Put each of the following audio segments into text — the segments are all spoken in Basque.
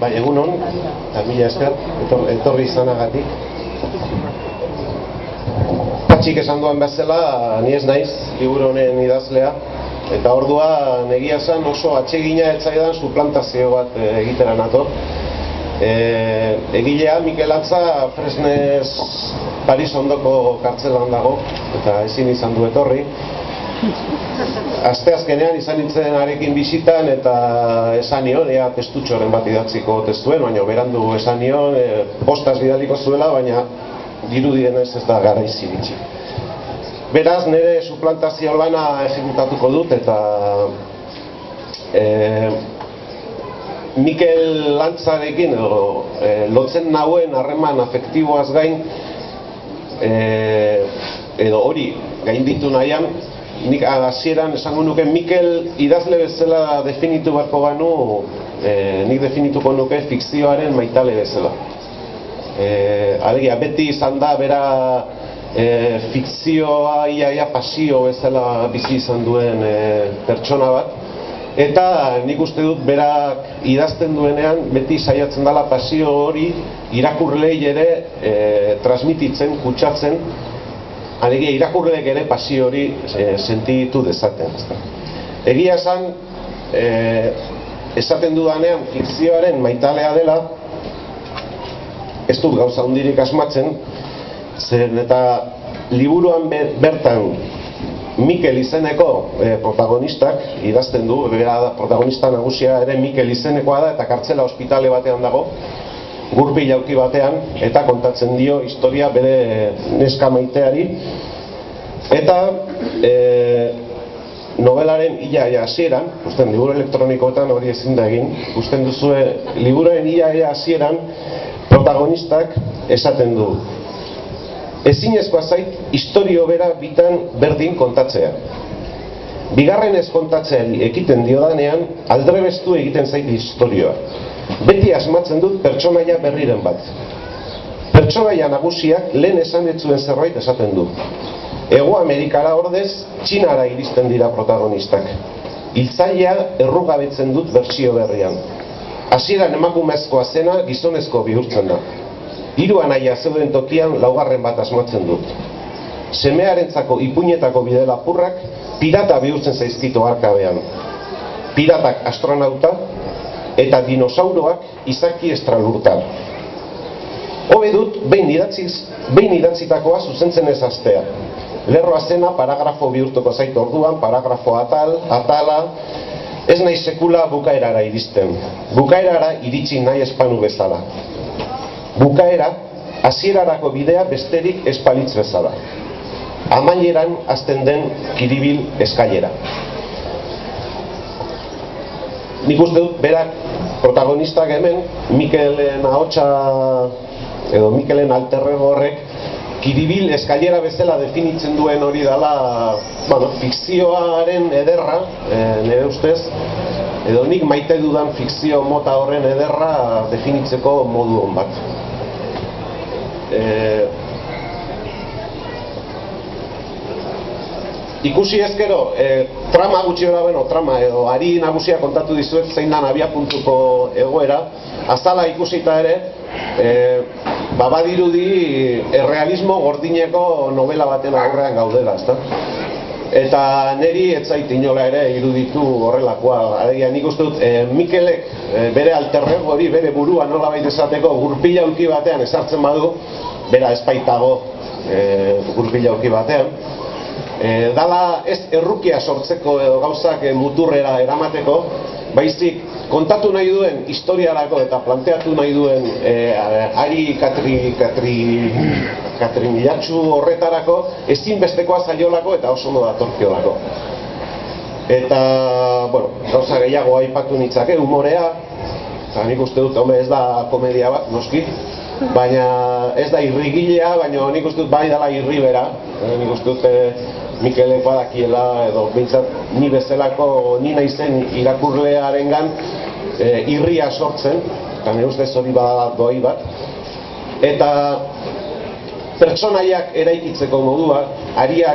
Bai, egunon, eta mila esker, etorri izanagatik. Patxik esan duan bezala, ni ez naiz, liburu honen idazlea, eta orduan egia esan oso atsegina etzaidan suplantazio bat egitera nator. Egilea Mikel Atza Fresnes Paris ondoko kartzelan dago, eta ezin izan du etorri. Asteazkenean izan nintzen harekin bisitan eta esan nion, ea testutxoren bat idatziko testuen, baina berandu esan nion, postaz bidaliko zuela, baina dirudienez ez da garaiz iritsi. Beraz, nire suplantazio lana ejecutatuko dut eta Mikel Atzarekin lotzen nauen harreman afektiboaz gain edo hori gainditu nahian, nik hasieran esango nuke Mikel idazle bezala definitu beharko banu, nik definituko nuke fikzioaren maitale bezala. Alegia, beti izan da bera fikzioa ia pasio bezala bizi izan duen pertsona bat, eta nik uste dut berak idazten duenean beti saiatzen dela pasio hori irakurleei ere transmititzen, kutsatzen, alegia irakurleek ere pasio hori sentitu dezaten. Egia esan, esaten dudanean fikzioaren maitalea dela, ez dut gauza hundirik asmatzen, zen eta liburuan bertan Mikel izeneko protagonistak idazten du, bera protagonista nagusia ere Mikel izenekoa da eta kartzela ospitale batean dago, gurpil jauki batean, eta kontatzen dio historia bere neska maiteari, eta novelaren ia hasieran, liburu elektronikoetan hori ezin da egin, ikusten duzue liburuaren ia hasieran protagonistak esaten du: ezinezkoa zait historio bera bitan berdin kontatzea. Bigarrenez kontatzeari ekiten diodanean, aldrebestu egiten zait historioa. Beti asmatzen dut pertsonaia berriren bat. Pertsonaia nagusiak lehen esan ez zuen zerbait esaten du. Hego Amerikara ordez, Txinara iristen dira protagonistak. Hiltzailea errugabetzen dut bertsio berrian. Hasieran emakumezkoa zena gizonezko bihurtzen da. Hiru anaia zeuden tokian laugarren bat asmatzen dut. Semearentzako ipuinetako bide lapurrak pirata bihurtzen zaizkito arkabean. Piratak astronauta eta dinosauroak izaki estralurtar. Hobe dut behin idatzitakoa zuzentzen ez hastea. Lerroa zena paragrafo bihurtuko zait orduan, paragrafo atala, ez nahi sekula bukaerara iristen. Bukaerara iritsi nahi espanu bezala. Bukaera, hasierarako bidea besterik espalitz bezala. Amaieran hasten den kiribil eskailera. Nik uste dut, berak protagonistak hemen, Mikelen ahotsa edo Mikelen alterrego horrek kiribil eskailera bezala definitzen duen hori dela, fikzioaren ederra, nire ustez, edo nik maite dudan fikzio mota horren ederra definitzeko modu hon bat. Ikusi ezkero, trama gutxi trama edo ari nagusia kontatu dizuet zein dan abiapuntuko egoera, azala ikusita ere, badirudi errealismo gordineko novela baten aurrean gaudela, ezta? Eta niri ez zait inola ere iruditu horrelakoa. Alegia, nik uste dut, Mikelek bere alterrego hori, bere burua nolabait esateko gurpil jauki batean ezartzen badu, bera espaitago gurpil jauki batean, dala ez errukia sortzeko edo gauzak muturrera eramateko, baizik kontatu nahi duen historiarako eta planteatu nahi duen ari katrimilatxu horretarako ezinbestekoa zaiolako eta oso ondo datorkiolako. Eta, gauza gehiago aipatu nitzake, humorea, eta nik uste dut, ez da komedia bat, noski, baina ez da irrigilea, baina nik uste dut bai dela irribera, nik uste dut Mikelek badakiela, edo bintzat ni bezalako, ni naizen irakurlearengan irria sortzen, eta nire ustez hori badala doi bat, eta pertsonaiak eraikitzeko modua, aria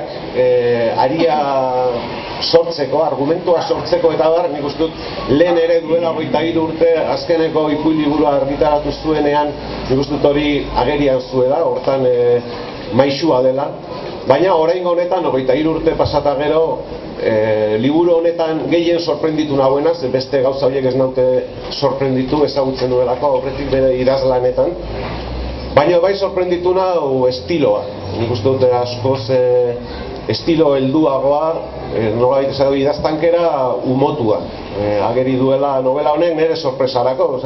sortzeko, argumentua sortzeko eta bar, nik uste dut lehen ere duela 23 urte azkeneko ipuin liburua argitaratu zuenean, nik uste dut hori agerian zuela, hortan maisua dela, baina oraingo honetan 23 urte pasata gero liburu honetan gehien sorprenditu nagoena, ze beste gauza horiek ez naute sorprenditu ezagutzen nuelako aurretik bere idazlanetan, baina bai sorprenditu nau estiloa. Nik uste dut askoz estilo helduagoa, nolabait esago idaztankera umotua ageri duela novela honek nire sorpresarako,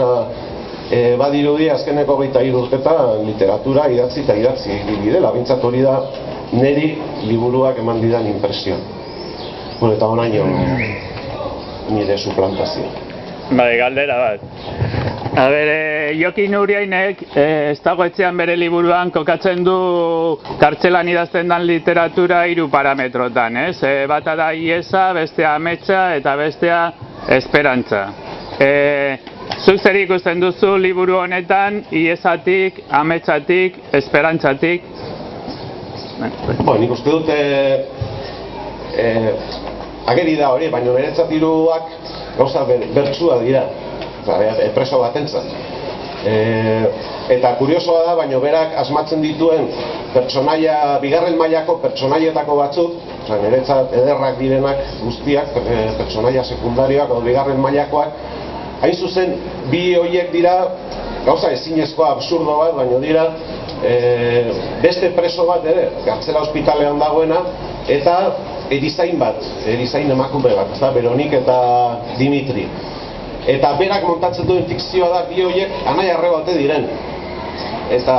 badirudi azkeneko 23 urtetan literatura idatzi eta idatzi bidela, bintzat hori da niri liburuak eman didan impresioa. Bueno, eta honaino nire suplantazio. Bai, galdera bat. A ber, Jokin Uriainek ez dago etxean bere liburuan kokatzen du kartzelan idazten dan literatura 3 parametrotan, ez? Bata da iesa, bestea ametsa eta bestea esperantza. Zuk zer ikusten duzu liburu honetan iesatik, ametsatik, esperantzatik? Nik uste dut ageri da hori, baina niretzat hiruak gauza bertsua dira, preso batentzat. Eta kuriosoa da, baina berak asmatzen dituen pertsonaia, bigarren mailako pertsonaietako batzuk, niretzat ederrak direnak guztiak, pertsonaia sekundarioak edo bigarren mailakoak, hain zuzen, bi horiek dira, gauza ezinezkoa absurdo bat, baina dira, beste preso bat ere, kartzela ospitalean dagoena, eta erizain bat, erizain emakume bat, Beronik eta Dimitri. Eta berak montatzen duen fikzioa da bi horiek anai arrebate diren. Eta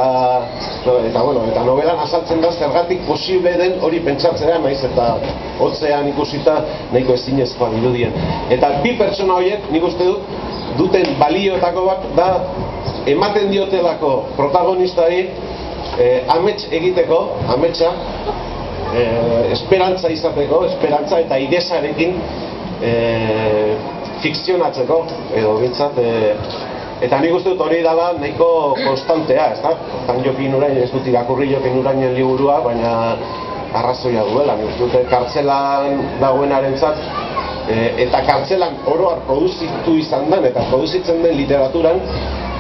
novelan azaltzen da zergatik posible den hori pentsatzea, naiz eta hotzean ikusita nahiko ezinezkoa dirudien. Eta bi pertsona horiek, nik uste duten balioetako bat da ematen diotelako protagonistari amets egiteko, ametsa, esperantza izateko, esperantza eta igesarekin fikzionatzeko, edo bintzat, eta nik uste dut hori dela nahiko konstantea, ez da? Jokin Urain, ez dut irakurri Jokin Urainen liburua, baina arrazoia duela, nik uste dut kartzelan dagoenarentzat, eta kartzelan oroar produzitu izan den, eta produzitzen den literaturan,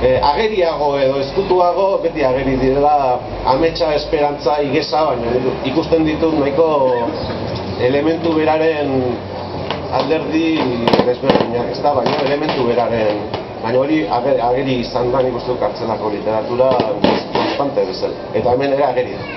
ageriago edo ezkutuago, beti ageri direla ametsa, esperantza, igesa, baina ikusten ditut nahiko elementu beraren alderdi desberdinak, ez da, baina elementu beraren, baina hori ageri izan da nik uste dut kartzelako literatura konstante bezala, eta hemen ere ageri da.